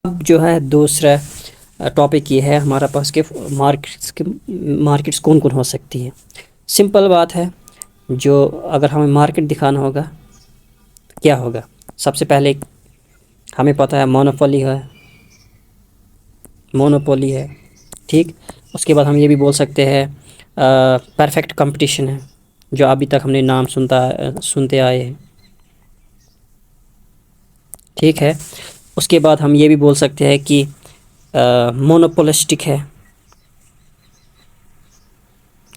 اب جو ہے دوسرا ٹاپک یہ ہے ہمارا پاس کہ مارکیٹس کون کون ہو سکتی ہیں. سمپل بات ہے، جو اگر ہمیں مارکیٹ دکھانا ہوگا تو کیا ہوگا؟ سب سے پہلے ہمیں پتہ ہے مونوپولی ہے، ٹھیک. اس کے بعد ہم یہ بھی بول سکتے ہیں پرفیکٹ کمپٹیشن ہے، جو ابھی تک ہم نے نام سنتے آئے ہیں، ٹھیک ہے. اس کے بعد ہم یہ بھی بول سکتے ہیں کہ مونوپولسٹک ہے،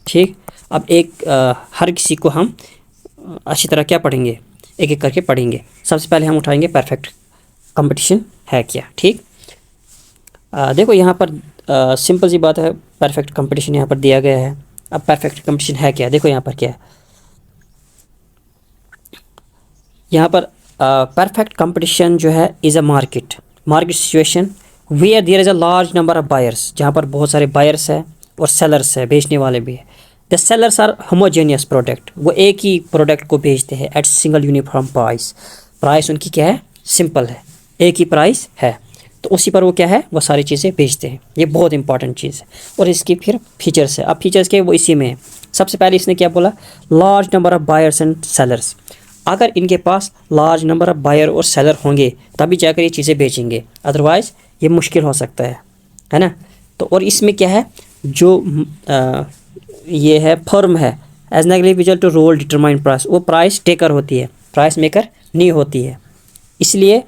ٹھیک. اب ہر کسی کو ہم اچھی طرح کیا پڑھیں گے، ایک ایک کر کے پڑھیں گے. سب سے پہلے ہم اٹھائیں گے پرفیکٹ کمپٹیشن ہے کیا، ٹھیک. دیکھو یہاں پر سمپل سی بات ہے، پرفیکٹ کمپٹیشن یہاں پر دیا گیا ہے. اب پرفیکٹ کمپٹیشن ہے کیا؟ دیکھو یہاں پر کیا ہے، یہاں پر پرفیکٹ کمپٹیشن جو ہے is a market situation where there is a large number of buyers, جہاں پر بہت سارے بائرس ہیں اور سیلرس ہے، بیچنے والے بھی ہیں. دا سیلرس آر ہوموجینیس پروڈکٹ، وہ ایک ہی پروڈکٹ کو بیچتے ہیں ایٹ سنگل یونیفارم پرائس ان کی کیا ہے، سمپل ہے، ایک ہی پرائس ہے، تو اسی پر وہ کیا ہے، وہ ساری چیزیں بیچتے ہیں. یہ بہت امپورٹنٹ چیز ہے. اور اس کی پھر فیچرس ہے. اب فیچرس کے وہ اسی میں ہے. سب سے پہلے اس نے کیا بولا، large number of buyers and sellers. اگر ان کے پاس لارج نمبر آف بائر اور سیلر ہوں گے تبھی جا کر یہ چیزیں بیچیں گے، ادروائز یہ مشکل ہو سکتا ہے نا. تو اور اس میں کیا ہے، جو یہ ہے فرم ہے is negligible to rule determine price, وہ پرائس ٹیکر ہوتی ہے، پرائس میکر نہیں ہوتی ہے. اس لیے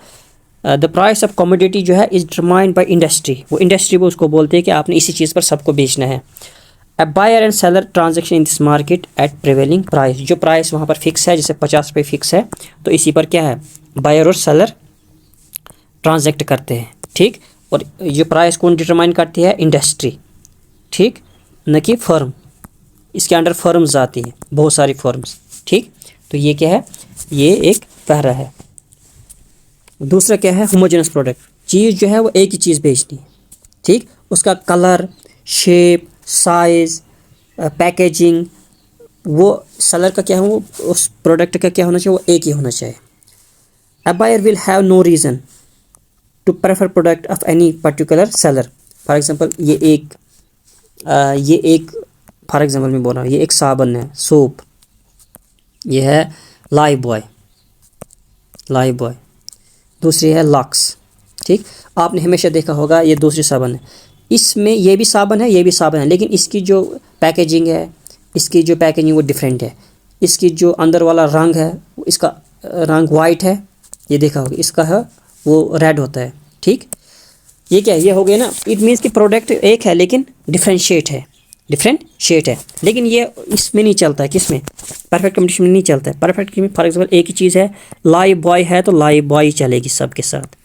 دا پرائس آف کموڈیٹی جو ہے از ڈٹرمائنڈ بائی انڈسٹری، وہ انڈسٹری وہ اس کو بولتے ہیں کہ آپ نے اسی چیز پر سب کو بیچنا ہے. A buyer and seller transaction in this market at prevailing price, جو پرائس وہاں پر فکس ہے، جیسے 50 روپے فکس ہے، تو اسی پر کیا ہے، بائر اور سیلر ٹرانزیکٹ کرتے ہیں، ٹھیک. اور جو پرائس کون ڈٹرمائن کرتی ہے، انڈسٹری، ٹھیک، نہ کہ فرم. اس کے انڈر فرمز آتی ہیں، بہت ساری فرمز، ٹھیک. تو یہ کیا ہے، یہ ایک پہرا ہے. دوسرا کیا ہے، ہوموجینس پروڈکٹ، چیز جو ہے وہ ایک ہی چیز بیچنی ہے، ٹھیک. اس کا کلر، شیپ، سائز، پیکیجنگ، وہ سیلر کا کیا ہے، وہ اس پروڈکٹ کا کیا ہونا چاہیے، وہ ایک ہی ہونا چاہیے. A buyer will have no reason to prefer product of any particular seller. For example یہ ایک فار ایگزامپل میں بول رہا ہوں، یہ ایک صابن ہے، سوپ، یہ ہے لائف بوائے، دوسری ہے لاکس، ٹھیک. آپ نے ہمیشہ دیکھا ہوگا یہ دوسری صابن ہے، اس میں یہ بھی صابن ہے، یہ بھی صابن ہے، لیکن اس کی جو پیکیجنگ ہے، اس کی جو پیکیجنگ وہ ڈیفرینٹ ہے. اس کی جو اندر والا رنگ ہے، اس کا رنگ وائٹ ہے، یہ دیکھا ہوگا، اس کا ہے وہ ریڈ ہوتا ہے، ٹھیک. یہ کیا ہے، یہ ہو گیا نا، اٹ مینس کہ پروڈکٹ ایک ہے لیکن ڈفرینٹ شیٹ ہے، لیکن یہ اس میں نہیں چلتا ہے، کس میں، پرفیکٹ کمپٹیشن میں نہیں چلتا ہے. پرفیکٹ میں فار ایگزامپل ایک ہی چیز ہے، لائف بوائے ہے تو لائف بوائے چلے گی سب کے ساتھ،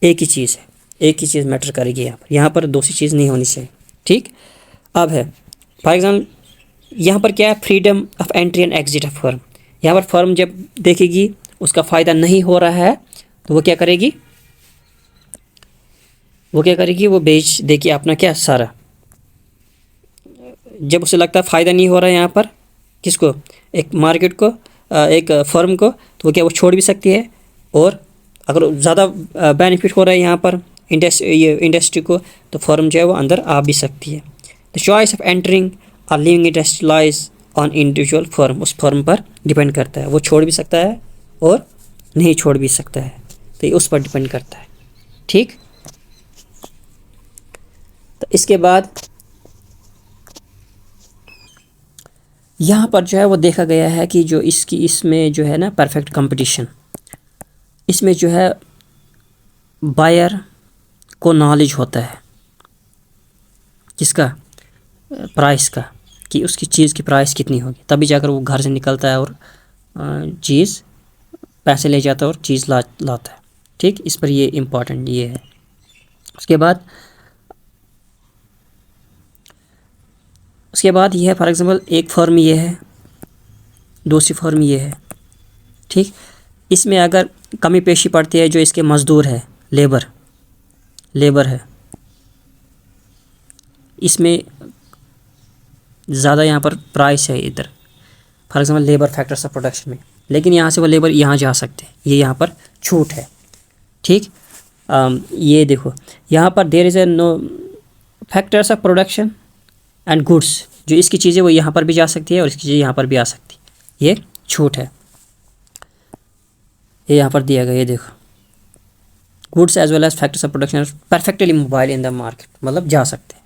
ایک ہی چیز ہے، ایک ہی چیز میٹر کرے گی. یہاں پر دوسری چیز نہیں ہونی چاہیے، ٹھیک. اب ہے فار ایگزامپل یہاں پر کیا ہے، freedom of entry and exit of firm. یہاں پر فرم جب دیکھے گی اس کا فائدہ نہیں ہو رہا ہے تو وہ کیا کرے گی، وہ بیچ دے گی اپنا کیا سارا. جب اسے لگتا ہے فائدہ نہیں ہو رہا ہے یہاں پر، کس کو، ایک مارکیٹ کو، ایک فرم کو، تو وہ کیا، وہ چھوڑ بھی سکتی ہے. اور اگر زیادہ بینیفٹ ہو رہا ہے یہاں پر انڈسٹری کو، تو فرم جو ہے وہ اندر آ بھی سکتی ہے. دا چوائس آف انٹرنگ اور leaving industry lies on individual firm, اس فرم پر ڈپینڈ کرتا ہے، وہ چھوڑ بھی سکتا ہے اور نہیں چھوڑ بھی سکتا ہے، تو یہ اس پر ڈپینڈ کرتا ہے، ٹھیک. تو اس کے بعد یہاں پر جو ہے وہ دیکھا گیا ہے کہ جو اس میں جو ہے نا پرفیکٹ کمپٹیشن، اس میں جو ہے بائر کو نالج ہوتا ہے، کس کا، پرائس کا، کہ اس کی چیز کی پرائس کتنی ہوگی، تبھی جا کر وہ گھر سے نکلتا ہے اور چیز پیسے لے جاتا ہے اور چیز لاتا ہے، ٹھیک. اس پر یہ امپورٹنٹ یہ ہے. اس کے بعد یہ ہے فار ایگزامپل ایک فرم یہ ہے، دوسری فرم یہ ہے، ٹھیک. اس میں اگر کمی پیشی پڑتی ہے، جو اس کے مزدور ہے، لیبر ہے، اس میں زیادہ یہاں پر پرائس ہے ادھر for example labour factors of production میں، لیکن یہاں سے وہ لیبر یہاں جا سکتے ہیں، یہ یہاں پر چھوٹ ہے، ٹھیک. یہ دیکھو یہاں پر there is a no factors of production and goods, جو اس کی چیزیں وہ یہاں پر بھی جا سکتی ہے اور اس کی چیزیں یہاں پر بھی آ سکتی ہے، یہ چھوٹ ہے. یہ یہاں پر دیا گیا، یہ دیکھو goods as well as factors of production perfectly mobile in the market, مطلب جا سکتے ہیں.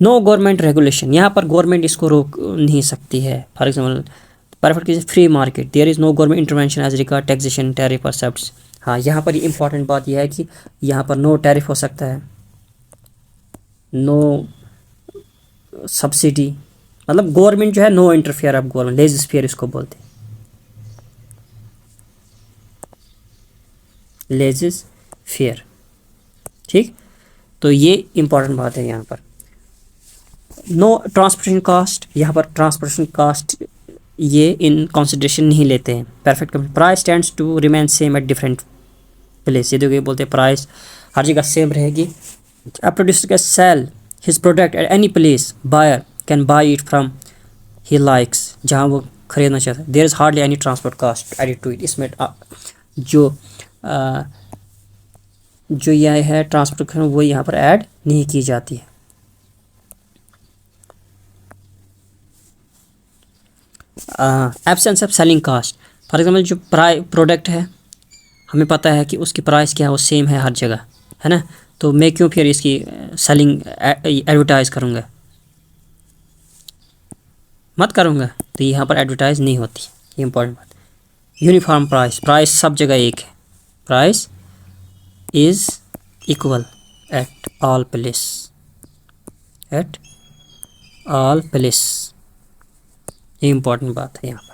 نو گورنمنٹ ریگولیشن، یہاں پر گورنمنٹ اس کو روک نہیں سکتی ہے. For example perfect free market, there is no government intervention as regard taxation tariff اور سبسڈ. ہاں یہاں پر امپورٹنٹ بات یہ ہے کہ یہاں پر نو ٹیرف ہو سکتا ہے، نو سبسڈی، مطلب گورنمنٹ جو ہے no interfere of government, laissez faire اس کو بولتے ہیں، لیزز فیئر. ٹھیک، تو یہ امپورٹنٹ بات ہے. یہاں پر نو ٹرانسپورٹیشن کاسٹ، یہاں پر ٹرانسپورٹیشن کاسٹ یہ ان کنسیڈریشن نہیں لیتے ہیں. Perfect price stands to remain same at different place, یہ دیکھو یہ بولتے ہیں پرائز ہر جگہ سیم رہے گی. A producer can sell his product at any place. Buyer can buy it from he likes، جہاں وہ خریدنا چاہتا ہے. There is hardly any transport cost added to it. اس میں جو یہ ہے ٹرانسپورٹ وہ یہاں پر ایڈ نہیں کی جاتی ہے. Absence of selling cost, for example جو پروڈکٹ ہے ہمیں پتہ ہے کہ اس کی پرائس کیا ہے، وہ سیم ہے ہر جگہ، ہے نا، تو میں کیوں پھر اس کی سیلنگ ایڈورٹائز کروں گا، مت کروں گا. تو یہاں پر ایڈورٹائز نہیں ہوتی، یہ امپورٹنٹ بات. یونیفارم پرائس، پرائس سب جگہ ایک ہے، price is equal at all place, at all place, یہ امپورٹنٹ بات ہے یہاں پر.